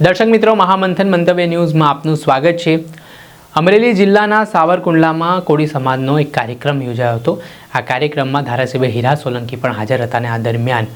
દર્શક મિત્રો, મહામંથન મંતવ્ય ન્યૂઝમાં આપનું સ્વાગત છે। અમરેલી જિલ્લાના સાવરકુંડલામાં કોળી સમાજનો એક કાર્યક્રમ યોજાયો હતો। આ કાર્યક્રમમાં ધારાસભ્ય હીરા સોલંકી પણ હાજર હતા અને આ દરમિયાન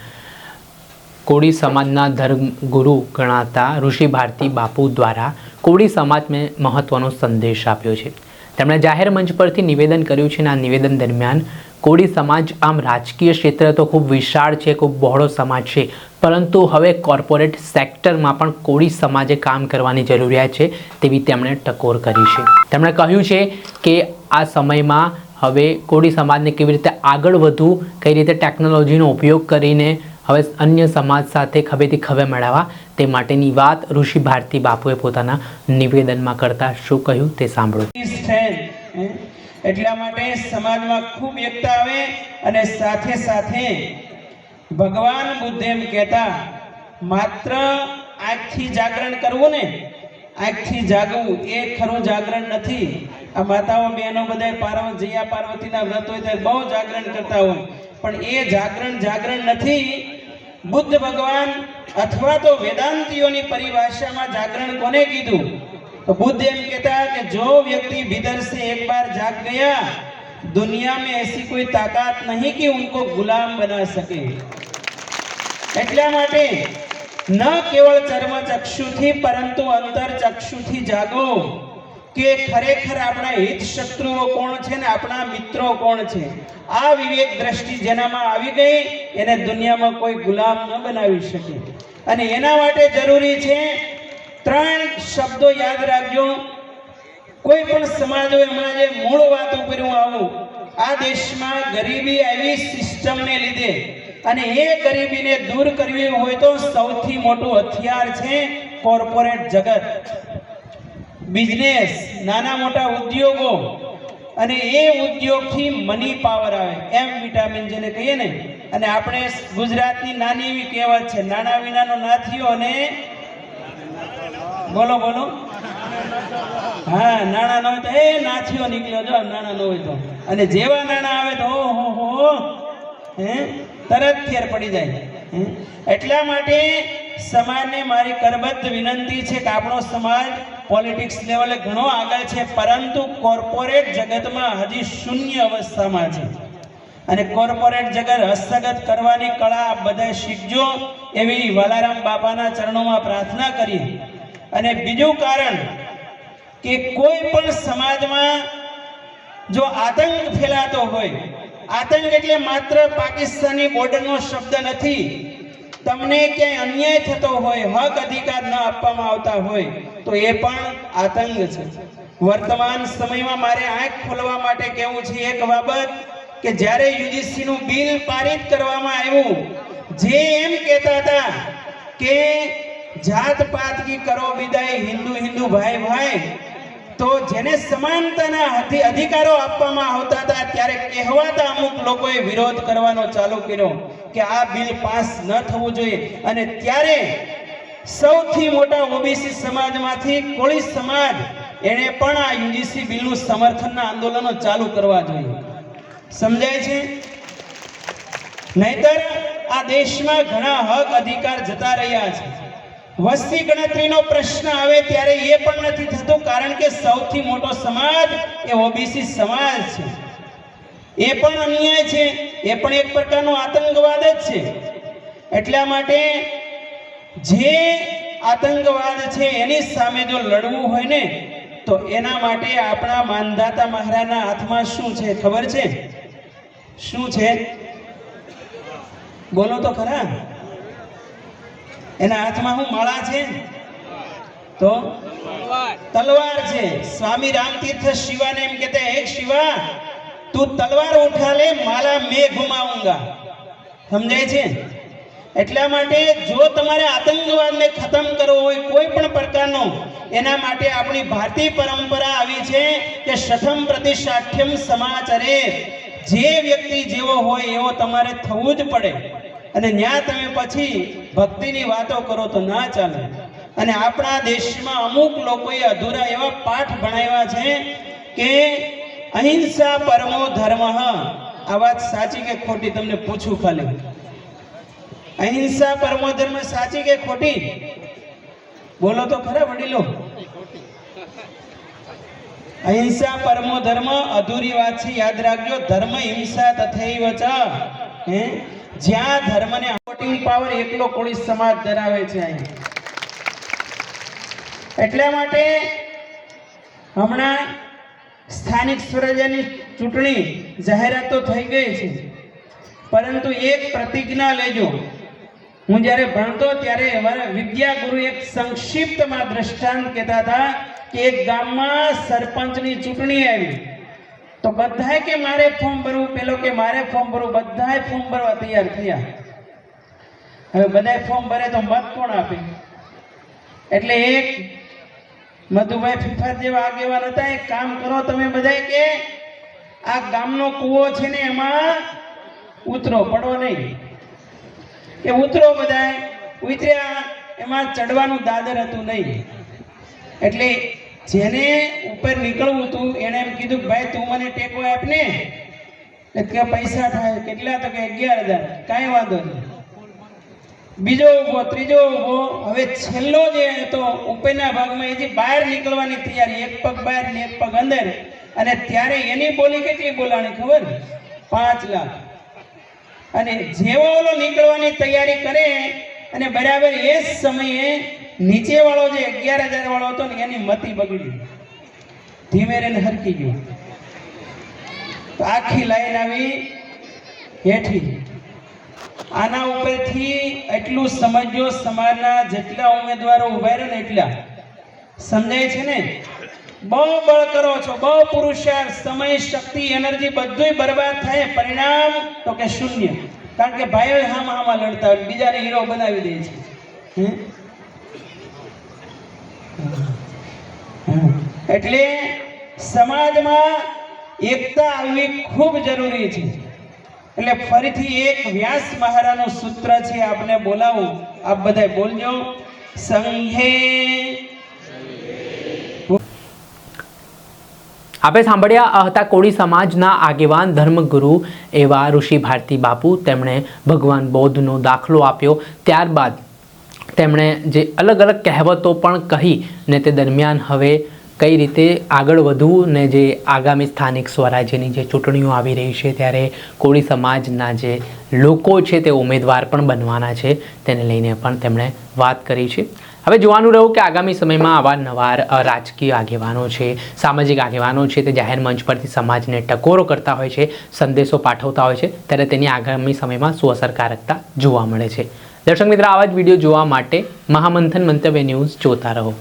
કોળી સમાજના ધર્મગુરુ ગણાતા ઋષિ ભારતી બાપુ દ્વારા કોળી સમાજને મહત્વનો સંદેશ આપ્યો છે। તેમણે જાહેર મંચ પરથી નિવેદન કર્યું છે અને આ નિવેદન દરમિયાન કોળી સમાજ આમ રાજકીય ક્ષેત્ર તો ખૂબ વિશાળ છે, ખૂબ બહોળો સમાજ છે, પરંતુ હવે કોર્પોરેટ સેક્ટરમાં પણ કોળી સમાજે કામ કરવાની જરૂરિયાત છે તેવી તેમણે ટકોર કરી છે। તેમણે કહ્યું છે કે આ સમયમાં હવે કોળી સમાજને કેવી રીતે આગળ વધવું, કઈ રીતે ટેકનોલોજીનો ઉપયોગ કરીને હવે અન્ય સમાજ સાથે ખભેથી ખભે મળાવવા, તે માટેની વાત ઋષિ ભારતી બાપુએ પોતાના નિવેદનમાં કરતા શું કહ્યું તે સાંભળો। એટલા માટે સમાજમાં ખૂબ એકતા આવે અને સાથે સાથે ભગવાન બુદ્ધ એમ કહેતા માત્ર આંખથી જાગરણ કરવું ને, આંખથી જાગવું એ ખરું જાગરણ નથી। આ માતાઓ બહેનો બધા પાર્વતીના વ્રત હોય ત્યારે બહુ જાગરણ કરતા હોય, પણ એ જાગરણ નથી। બુદ્ધ ભગવાન અથવા તો વેદાંતિઓની પરિભાષામાં જાગરણ કોને કીધું? तो बुद्ध एम कहता कि जो व्यक्ति भीतर से एक बार जाग गया, दुनिया में ऐसी कोई ताकत नहीं कि उनको गुलाम बना सके। એટલા માટે ન કેવળ ચર્મ ચક્ષુથી પરંતુ અંતર ચક્ષુથી જાગો કે ખરેખર આપણા હિત શત્રુઓ કોણ છે ને આપણા મિત્રો કોણ છે। આ વિવેક દ્રષ્ટિ જેનામાં આવી ગઈ એને દુનિયામાં કોઈ ગુલામ ન બનાવી શકે। અને એના માટે જરૂરી છે ત્રણ શબ્દો યાદ રાખજો। કોઈ પણ સમાજ હોય, હમણાં જે મૂળ વાત ઉપર હું આવું, આ દેશમાં ગરીબી આવી સિસ્ટમને લીધે, અને એ ગરીબીને દૂર કરવી હોય તો સૌથી મોટું હથિયાર છે કોર્પોરેટ જગત, બિઝનેસ, નાના મોટા ઉદ્યોગો। અને એ ઉદ્યોગથી મની પાવર આવે, એમ વિટામિન જેને કહીએ ને। અને આપણે ગુજરાતની નાની એવી કહેવત છે, નાના વિનાનો નાથીઓ અને બોલો બોલો, હા, નાણા ન હોય તો એ નાથીઓ નીકળ્યો, જો નાણા ન હોય તો, અને જેવા નાણા આવે તો ઓહો તરત ફેર પડી જાય। એટલા માટે સમાજને મારી કરબદ્ધ વિનંતી છે કે આપણો સમાજ પોલિટિક્સ લેવલે ઘણો આગળ છે, પરંતુ કોર્પોરેટ જગતમાં હજી શૂન્ય અવસ્થામાં છે। અને કોર્પોરેટ જગત હસ્તગત કરવાની કળા બધા શીખજો એવી વાલારામ બાપાના ચરણોમાં પ્રાર્થના કરી। અને બીજું કારણ કે કોઈ પણ સમાજમાં જો આતંક ફેલાતો હોય, આતંક એટલે માત્ર પાકિસ્તાની બોર્ડરનો શબ્દ નથી, તમને ક્યાંય અન્યાય થતો હોય, હક અધિકાર ન આપવામાં આવતા હોય તો એ પણ આતંક છે। વર્તમાન સમયમાં મારે આંખ ખોલવા માટે કહેવું છે એક બાબત કે જ્યારે યુજીસી નું બિલ પારિત કરવામાં આવ્યું, જે એમ કહેતા હતા કે જાત પાત કી કરો વિદાય, હિન્દુ હિન્દુ ભાઈ ભાઈ, તો જેને સમાનતાના અધિકારો આપવામાં આવતા હતા ત્યારે કહેવાતા અમુક લોકોએ વિરોધ કરવાનો ચાલુ કર્યો કે આ બિલ પાસ ન થવું જોઈએ। અને ત્યારે સૌથી મોટા ઓબીસી સમાજમાંથી કોળી સમાજ એને પણ આ યુજીસી બિલનું સમર્થનના આંદોલનો ચાલુ કરવા જોઈએ। સમજાય છે? નહીતર આ દેશમાં ઘણા હક અધિકાર જતા રહ્યા છે। વસ્તી ગણતરીનો પ્રશ્ન આવે ત્યારે એ પણ નથી થતું, કારણ કે સૌથી મોટો સમાજ એ ઓબીસી સમાજ છે। એ પણ અન્યાય છે, એ પણ એક પ્રકારનો આતંકવાદ જ છે। એટલા માટે જે આતંકવાદ છે એની સામે જો લડવું હોય ને તો એના માટે આપણા માનધાતા મહારાજના હાથમાં શું છે ખબર છે? શું છે? બોલો તો ખરા। એના હાથમાં હું માળા છે તો તલવાર છે। स्वामी रामतीर्थ शिवा ने एम कहते हैं, एक शिवा तू तलवार उठा ले, माला मैं घुमाऊंगा। समझाय છે? એટલા માટે જો તમારે આતંકવાદને ખતમ કરવો હોય કોઈ પણ પ્રકારનો, એના માટે આપણી ભારતીય પરંપરા આવી છે કે શઠમ પ્રતિષ્ઠાઠ્યમ સમાચરે, જે વ્યક્તિ જેવો હોય એવો તમારે થવું જ પડે। અને ન્યા તમે પછી ભક્તિની વાતો કરો તો ના ચાલે। અને આપણા દેશમાં અમુક લોકોએ અધૂરા એવા પાઠ ભણાવ્યા છે કે અહિંસા પરમો ધર્મ। આ વાત સાચી કે ખોટી તમને પૂછું ખાલી? અહિંસા પરમો ધર્મ સાચી કે ખોટી? બોલો તો ખરા વડીલો. અહિંસા પરમો ધર્મ, અધૂરી વાત છે, યાદ રાખજો. ધર્મ હિંસા તથૈવ ચ. જ્યાં ધર્મને વોટિંગ પાવર એકલો કોળી સમાજ ધરાવે છે અહીં. એટલા માટે હમણાં સ્થાનિક સ્વરાજ્યની ચૂંટણી જાહેરાત તો થઈ ગઈ છે, પરંતુ એક પ્રતિજ્ઞા લેજો. હું જ્યારે ભણતો ત્યારે અમારા વિદ્યાગુરુ એક સંક્ષિપ્તમાં દ્રષ્ટાંત કહેતા હતા કે એક ગામમાં સરપંચની ચૂંટણી આવી તો બધાય કે મારે ફોર્મ ભરવું, પેલો કે મારે ફોર્મ ભરવું, બધાય ફોર્મ ભરવા તૈયાર થયા. હવે બધાય ફોર્મ ભરે તો મત કોણ આપે? એટલે એક મધુભાઈ ફિફાર જેવા આગેવાન હતા, એક કામ કરો તમે બધાય કે આ ગામનો કૂવો છે ને એમાં ઉતરો, પડો નહીં, કે ઉતરો. બધાય ઉતર્યા, એમાં ચડવાનું દાદર હતું નહીં. એટલે જેને ઉપર નીકળવું હતું એને એમ કીધું ભાઈ તું મને ટેકો આપ ને. કે પૈસા થાય કેટલા? તો કે 11,000. કાંઈ વાંધો નહીં. બીજો ઊભો, ત્રીજો ઊભો. હવે છેલ્લો જે હતો ઉપરના ભાગમાં, એ જે બહાર નીકળવાની તૈયારી, એક પગ બહાર ને એક પગ અંદર. અને ત્યારે એની બોલી કેટલી બોલાણી ખબર? 5 લાખ. અને જેવો ઓલો નીકળવાની તૈયારી કરે અને બરાબર એ જ સમયે નીચે વાળો જે 11,000 વાળો હતો ને એની મતી બગડી, ધીમે રહીને હરકી ગયો. તો આખી લાઈન આવી હેઠી. આના ઉપરથી એટલું સમજો, સમાજના જેટલા ઉમેદવારો ઉભા રહે ને એટલા સમજાય છે ને. બહુ બળ કરો છો, બહુ પુરુષાર્થ, સમય, શક્તિ, એનર્જી બધુંય બરબાદ થાય, પરિણામ તો કે શૂન્ય. કારણ કે ભાઈઓ હામાં લડતા હોય, બીજાને હીરો બનાવી દે છે. એટલે સમાજમાં એકતા આવવી ખૂબ જરૂરી છે. એટલે ફરીથી એક વ્યાસ મહારાજનું સૂત્ર છે, આપને બોલાવું, આપ બધા બોલજો. સંઘે. આપણે સાંભળ્યા હતા કોળી સમાજના આગેવાન ધર્મગુરુ એવા ઋષિ ભારતી બાપુ. તેમણે ભગવાન બૌદ્ધનો દાખલો આપ્યો. ત્યારબાદ તેમણે જે અલગ અલગ કહેવતો પણ કહી ને તે દરમિયાન હવે કઈ રીતે આગળ વધવું ને જે આગામી સ્થાનિક સ્વરાજ્યની જે ચૂંટણીઓ આવી રહી છે ત્યારે કોળી સમાજના જે લોકો છે તે ઉમેદવાર પણ બનવાના છે તેને લઈને પણ તેમણે વાત કરી છે. હવે જોવાનું રહ્યું કે આગામી સમયમાં અવારનવાર રાજકીય આગેવાનો છે, સામાજિક આગેવાનો છે તે જાહેર મંચ પરથી સમાજને ટકોરો કરતા હોય છે, સંદેશો પાઠવતા હોય છે, ત્યારે તેની આગામી સમયમાં શું અસરકારકતા જોવા મળે છે. દર્શક મિત્ર, આવા જ વિડીયો જોવા માટે મહામંથન મંતવ્ય ન્યૂઝ જોતા રહો.